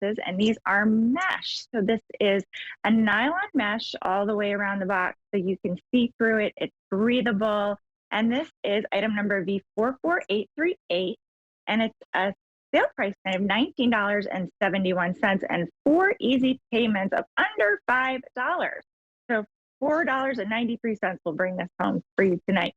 boxes, and these are mesh. So this is a nylon mesh all the way around the box so you can see through it. It's breathable. And this is item number V44838, and it's a sale price of $19.71 and 4 easy payments of under $5. So $4.93 will bring this home for you tonight.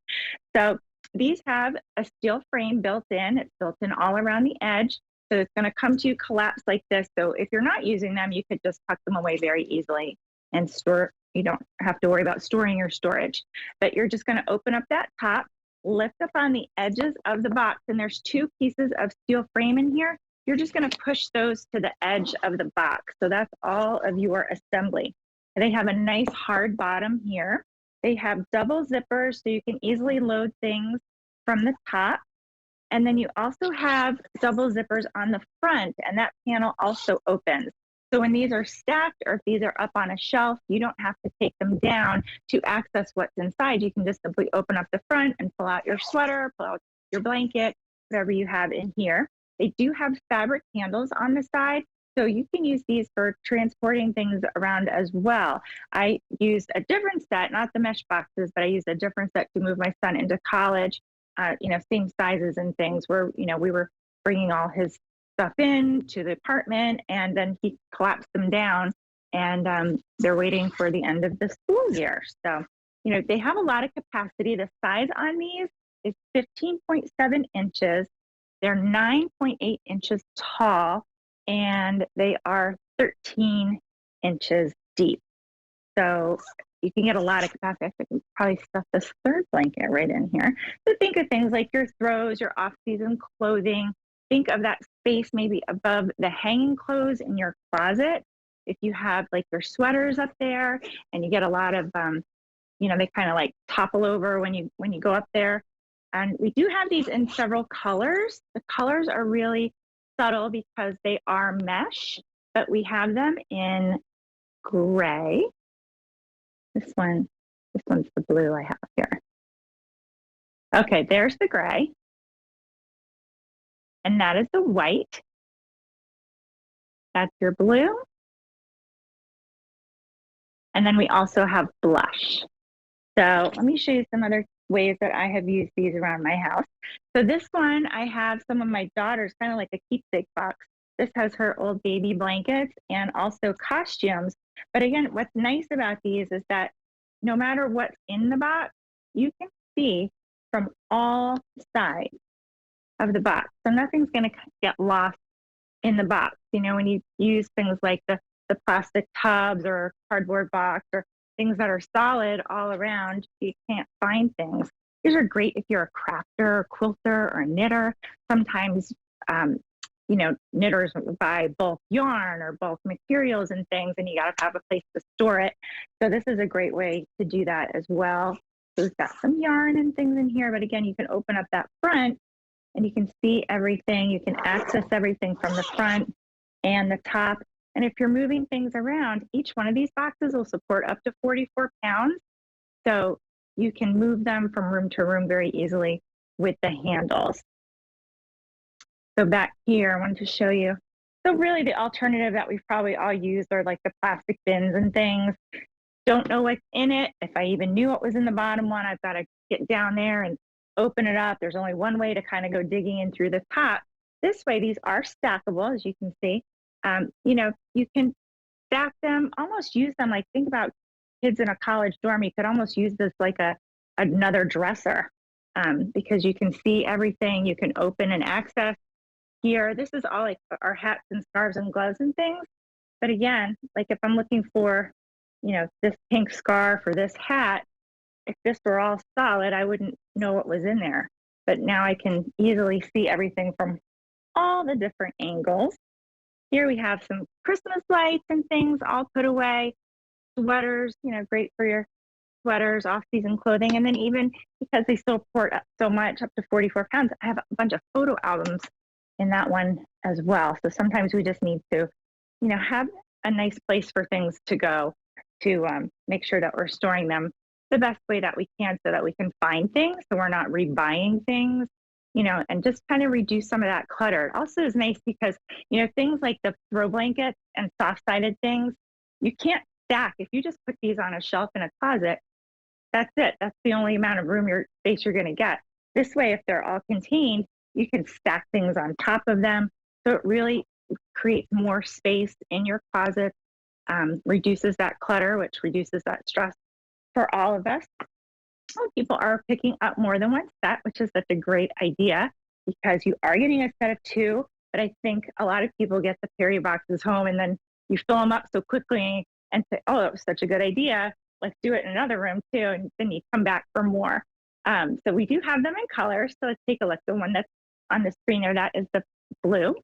So these have a steel frame built in. It's built in all around the edge. So it's going to come to you collapse like this. So if you're not using them, you could just tuck them away very easily and store. You don't have to worry about storing your storage. But you're just going to open up that top, lift up on the edges of the box, and there's 2 pieces of steel frame in here. You're just going to push those to the edge of the box. So that's all of your assembly. They have a nice hard bottom here. They have double zippers so you can easily load things from the top. And then you also have double zippers on the front, and that panel also opens. So when these are stacked or if these are up on a shelf, you don't have to take them down to access what's inside. You can just simply open up the front and pull out your sweater, pull out your blanket, whatever you have in here. They do have fabric handles on the side, so you can use these for transporting things around as well. I used a different set, not the mesh boxes, but I used a different set to move my son into college, same sizes and things where, we were bringing all his stuff in to the apartment, and then he collapsed them down, and they're waiting for the end of the school year. So, they have a lot of capacity. The size on these is 15.7 inches. They're 9.8 inches tall, and they are 13 inches deep. So you can get a lot of capacity. I can probably stuff this third blanket right in here. So think of things like your throws, your off-season clothing. Think of that space maybe above the hanging clothes in your closet. If you have like your sweaters up there and you get a lot of, they kind of like topple over when you go up there. And we do have these in several colors. The colors are really subtle because they are mesh, but we have them in gray. This one's the blue I have here. Okay, there's the gray. And that is the white. That's your blue. And then we also have blush. So let me show you some other ways that I have used these around my house. So this one, I have some of my daughter's, kind of like a keepsake box. This has her old baby blankets and also costumes. But again, what's nice about these is that no matter what's in the box, you can see from all sides of the box. So nothing's going to get lost in the box. When you use things like the plastic tubs or cardboard box or things that are solid all around, you can't find things. These are great if you're a crafter, quilter, or a knitter. Sometimes, knitters buy bulk yarn or bulk materials and things, and you got to have a place to store it. So this is a great way to do that as well. So we've got some yarn and things in here, but again, you can open up that front and you can see everything. You can access everything from the front and the top. And if you're moving things around, each one of these boxes will support up to 44 pounds. So you can move them from room to room very easily with the handles. So back here, I wanted to show you. So really the alternative that we've probably all used are like the plastic bins and things. Don't know what's in it. If I even knew what was in the bottom one, I've got to get down there and open it up. There's only one way to kind of go digging in through the top. This way, these are stackable, as you can see. You can stack them, almost use them, like think about kids in a college dorm. You could almost use this like another dresser because you can see everything. You can open and access here. This is all like our hats and scarves and gloves and things. But again, like if I'm looking for, this pink scarf or this hat, if this were all solid, I wouldn't know what was in there. But now I can easily see everything from all the different angles. Here we have some Christmas lights and things all put away. Sweaters, great for your sweaters, off-season clothing. And then even because they still support so much, up to 44 pounds, I have a bunch of photo albums in that one as well. So sometimes we just need to, have a nice place for things to go to make sure that we're storing them the best way that we can so that we can find things. So we're not rebuying things and just kind of reduce some of that clutter. It also is nice because, things like the throw blankets and soft-sided things, you can't stack. If you just put these on a shelf in a closet, that's it. That's the only amount of space you're going to get. This way, if they're all contained, you can stack things on top of them. So it really creates more space in your closet, reduces that clutter, which reduces that stress for all of us. Some people are picking up more than one set, which is such a great idea because you are getting a set of two. But I think a lot of people get the Periea boxes home and then you fill them up so quickly and say, oh, it was such a good idea. Let's do it in another room too. And then you come back for more. So we do have them in color. So let's take a look. The one that's on the screen there, that is the blue.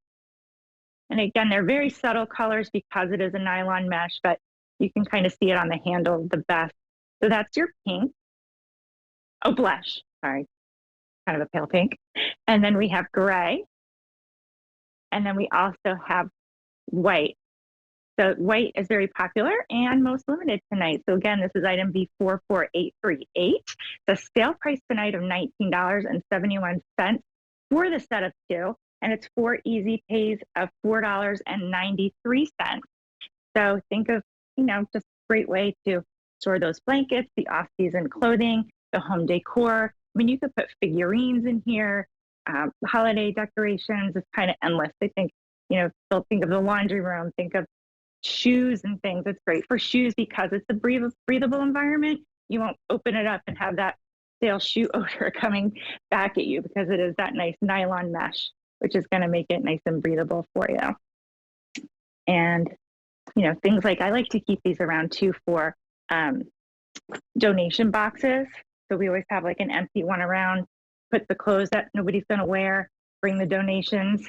And again, they're very subtle colors because it is a nylon mesh, but you can kind of see it on the handle the best. So that's your pink. Oh, blush, sorry, kind of a pale pink. And then we have gray. And then we also have white. So white is very popular and most limited tonight. So again, this is item B44838. The sale price tonight of $19.71 for the set of two. And it's 4 easy pays of $4.93. So think of, just a great way to store those blankets, the off-season clothing, the home decor. I mean, you could put figurines in here, holiday decorations. It's kind of endless. I think, still think of the laundry room, think of shoes and things. It's great for shoes because it's a breathable environment. You won't open it up and have that stale shoe odor coming back at you because it is that nice nylon mesh, which is going to make it nice and breathable for you. And, things like I like to keep these around too for donation boxes. So we always have like an empty one around, put the clothes that nobody's going to wear, bring the donations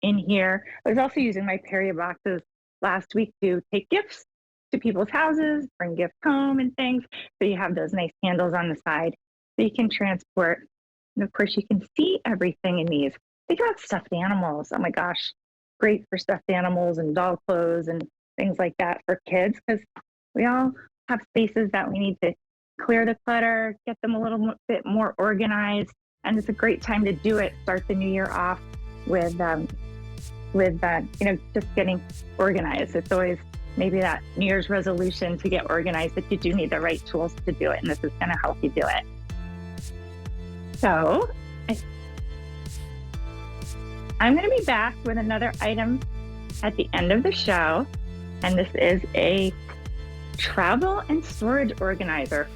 in here. I was also using my Periea boxes last week to take gifts to people's houses, bring gifts home and things. So you have those nice handles on the side so you can transport. And of course, you can see everything in these. Think about stuffed animals. Oh my gosh, great for stuffed animals and doll clothes and things like that for kids because we all have spaces that we need to clear the clutter, get them a little bit more organized. And it's a great time to do it. Start the new year off with just getting organized. It's always maybe that New Year's resolution to get organized, but you do need the right tools to do it. And this is going to help you do it. So I'm going to be back with another item at the end of the show. And this is a travel and storage organizer.